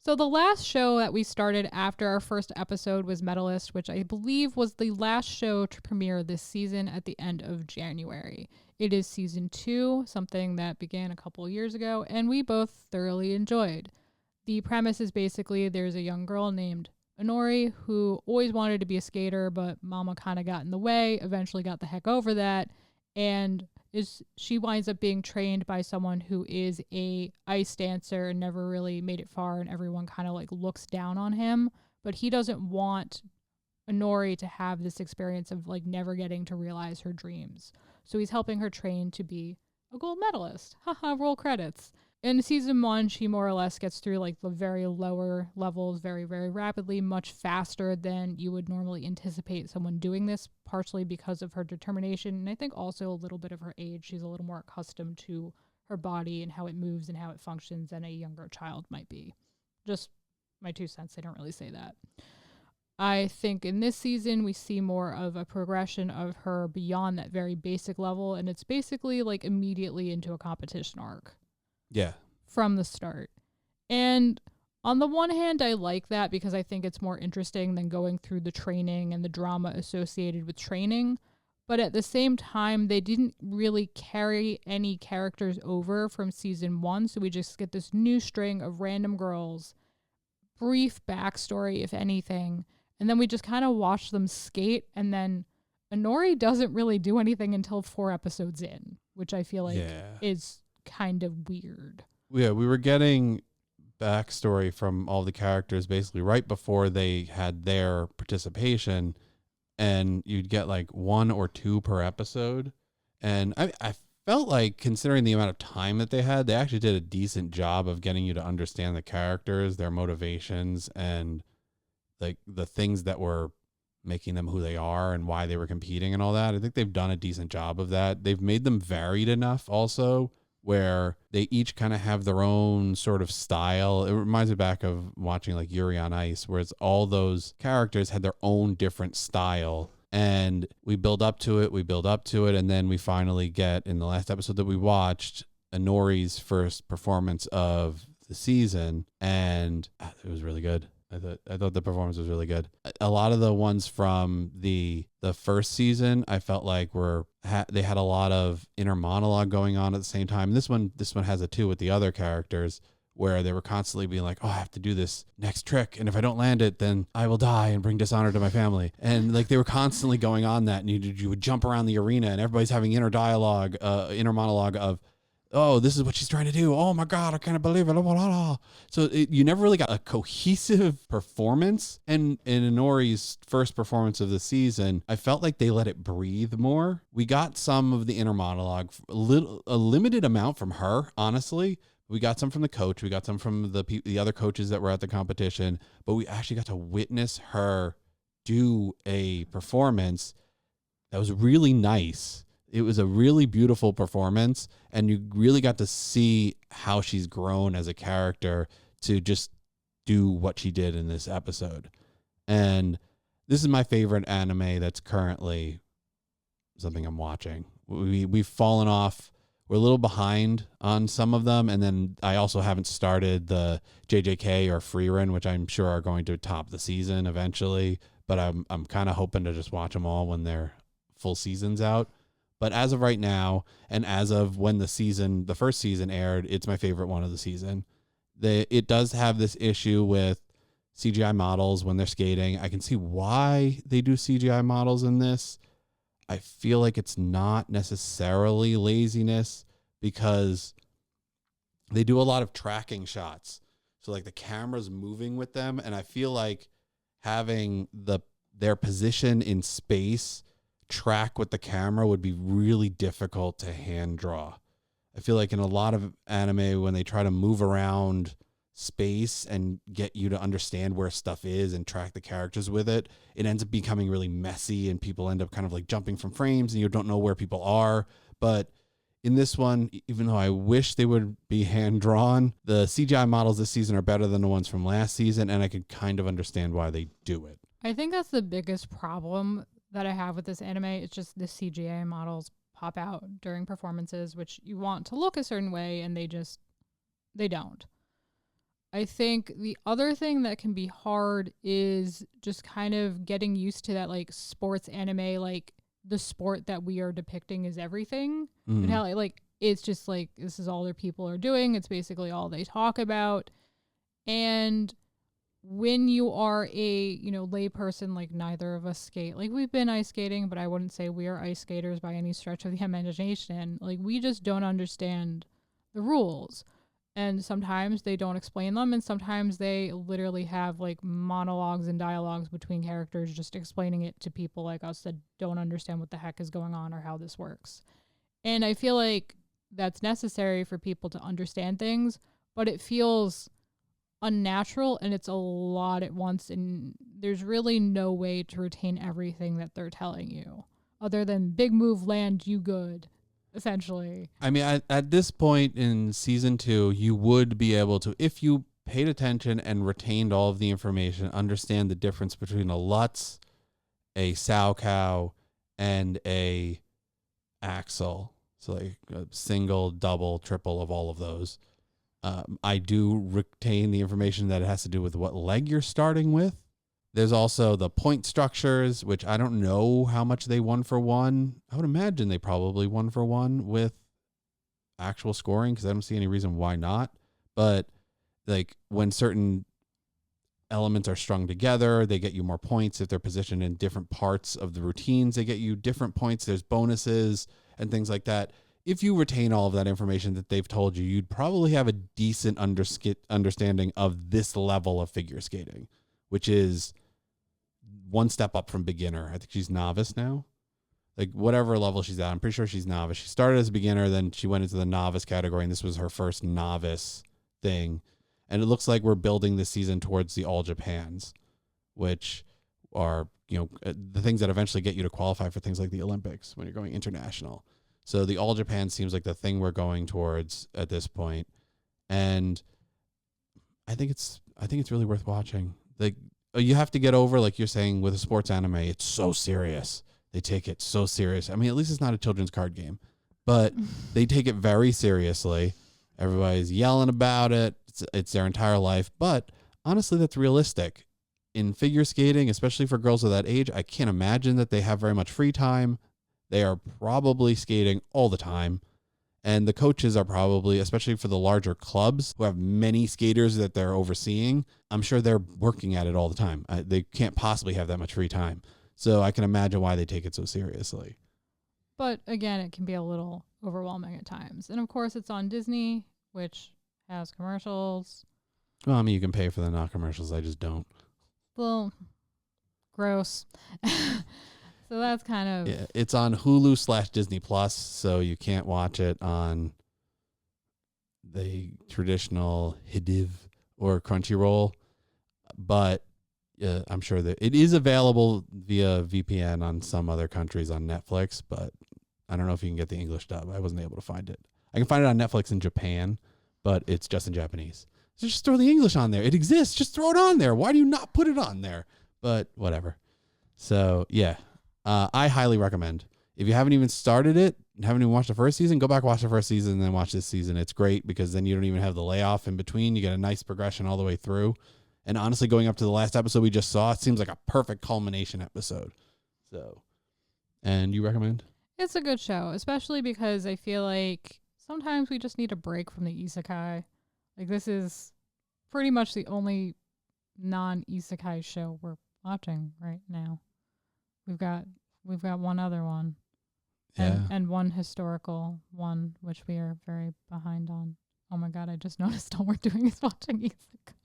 So the last show that we started after our first episode was Medalist, which I believe was the last show to premiere this season at the end of January. It is season 2, something that began a couple years ago, and we both thoroughly enjoyed. The premise is basically there's a young girl named Inori who always wanted to be a skater, but mama kind of got in the way, eventually got the heck over that, and she winds up being trained by someone who is a ice dancer and never really made it far, and everyone kind of like looks down on him, but he doesn't want Inori to have this experience of like never getting to realize her dreams. So he's helping her train to be a gold medalist. Haha, roll credits. In season 1, she more or less gets through like the very lower levels very, very rapidly, much faster than you would normally anticipate someone doing this, partially because of her determination. And I think also a little bit of her age. She's a little more accustomed to her body and how it moves and how it functions than a younger child might be. Just my 2 cents. I don't really say that. I think in this season, we see more of a progression of her beyond that very basic level. And it's basically like immediately into a competition arc. Yeah. From the start. And on the one hand, I like that because I think it's more interesting than going through the training and the drama associated with training. But at the same time, they didn't really carry any characters over from season 1. So we just get this new string of random girls, brief backstory, if anything. And then we just kind of watch them skate. And then Inori doesn't really do anything until 4 episodes in, which I feel like is kind of weird. Yeah, we were getting backstory from all the characters basically right before they had their participation, and you'd get like 1 or 2 per episode. And I felt like, considering the amount of time that they had, they actually did a decent job of getting you to understand the characters, their motivations, and like the things that were making them who they are and why they were competing and all that. I think they've done a decent job of that. They've made them varied enough also, where they each kind of have their own sort of style. It reminds me back of watching like Yuri on Ice, where it's all those characters had their own different style. And we build up to it. And then we finally get, in the last episode that we watched, Inori's first performance of the season. And it was really good. I thought the performance was really good. A lot of the ones from the first season, I felt like they had a lot of inner monologue going on at the same time. This one has it too with the other characters, where they were constantly being like, oh, I have to do this next trick, and if I don't land it, then I will die and bring dishonor to my family. And like they were constantly going on that, and you would jump around the arena, and everybody's having inner monologue of, oh, this is what she's trying to do. Oh my God, I can't believe it. So you never really got a cohesive performance. And in Inori's first performance of the season, I felt like they let it breathe more. We got some of the inner monologue, a limited amount from her, honestly. We got some from the coach. We got some from the other coaches that were at the competition. But we actually got to witness her do a performance that was really nice. It was a really beautiful performance, and you really got to see how she's grown as a character to just do what she did in this episode. And this is my favorite anime that's currently something I'm watching. We've fallen off. We're a little behind on some of them, and then I also haven't started the JJK or Freerun, which I'm sure are going to top the season eventually, but I'm kind of hoping to just watch them all when their full season's out. But as of right now, and as of when the first season aired, it's my favorite one of the season. It does have this issue with CGI models when they're skating. I can see why they do CGI models in this. I feel like it's not necessarily laziness, because they do a lot of tracking shots. So like the camera's moving with them, and I feel like having their position in space track with the camera would be really difficult to hand draw. I feel like in a lot of anime, when they try to move around space and get you to understand where stuff is and track the characters with it, it ends up becoming really messy, and people end up kind of like jumping from frames and you don't know where people are. But in this one, even though I wish they would be hand drawn, the CGI models this season are better than the ones from last season, and I could kind of understand why they do it. I think that's the biggest problem that I have with this anime. It's just the CGI models pop out during performances, which you want to look a certain way, and they don't. I think the other thing that can be hard is just kind of getting used to that, like, sports anime, like, the sport that we are depicting is everything. And how, like, it's just like, this is all their people are doing. It's basically all they talk about. And when you are a, lay person, like neither of us skate, like we've been ice skating, but I wouldn't say we are ice skaters by any stretch of the imagination. Like, we just don't understand the rules. And sometimes they don't explain them, and sometimes they literally have like monologues and dialogues between characters just explaining it to people like us that don't understand what the heck is going on or how this works. And I feel like that's necessary for people to understand things, but it feels unnatural and it's a lot at once, and there's really no way to retain everything that they're telling you other than big move, land, you good, essentially. I mean, at this point in season 2, you would be able to, if you paid attention and retained all of the information, understand the difference between a Lutz, a sow cow, and a axle. So like a single, double, triple of all of those. I do retain the information that it has to do with what leg you're starting with. There's also the point structures, which I don't know how much they 1-for-1. I would imagine they probably 1-for-1 with actual scoring, because I don't see any reason why not. But like when certain elements are strung together, they get you more points. If they're positioned in different parts of the routines, they get you different points. There's bonuses and things like that. If you retain all of that information that they've told you, you'd probably have a decent understanding of this level of figure skating, which is one step up from beginner. I think she's novice now. Like whatever level she's at, I'm pretty sure she's novice. She started as a beginner, then she went into the novice category, and this was her first novice thing. And it looks like we're building this season towards the All Japans, which are, the things that eventually get you to qualify for things like the Olympics when you're going international. So the All Japan seems like the thing we're going towards at this point. And I think it's really worth watching. Like, you have to get over, like you're saying, with a sports anime, it's so serious. They take it so serious. I mean, at least it's not a children's card game, but they take it very seriously. Everybody's yelling about it. It's their entire life. But honestly, that's realistic. In figure skating, especially for girls of that age, I can't imagine that they have very much free time. They are probably skating all the time. And the coaches are probably, especially for the larger clubs who have many skaters that they're overseeing, I'm sure they're working at it all the time. They can't possibly have that much free time. So I can imagine why they take it so seriously. But again, it can be a little overwhelming at times. And of course, it's on Disney, which has commercials. Well, I mean, you can pay for the not commercials. I just don't. Well, gross. So that's kind of... Yeah, it's on Hulu/Disney Plus, so you can't watch it on the traditional Hidiv or Crunchyroll. But I'm sure that it is available via VPN on some other countries on Netflix, but I don't know if you can get the English dub. I wasn't able to find it. I can find it on Netflix in Japan, but it's just in Japanese. So just throw the English on there. It exists. Just throw it on there. Why do you not put it on there? But whatever. So, yeah. I highly recommend. If you haven't even started it, haven't even watched the first season, go back, watch the first season, and then watch this season. It's great because then you don't even have the layoff in between. You get a nice progression all the way through. And honestly, going up to the last episode we just saw, it seems like a perfect culmination episode. So, and you recommend? It's a good show, especially because I feel like sometimes we just need a break from the isekai. Like, this is pretty much the only non-isekai show we're watching right now. We've got one other one. Yeah. And one historical one, which we are very behind on. Oh my God, I just noticed all we're doing is watching isekai.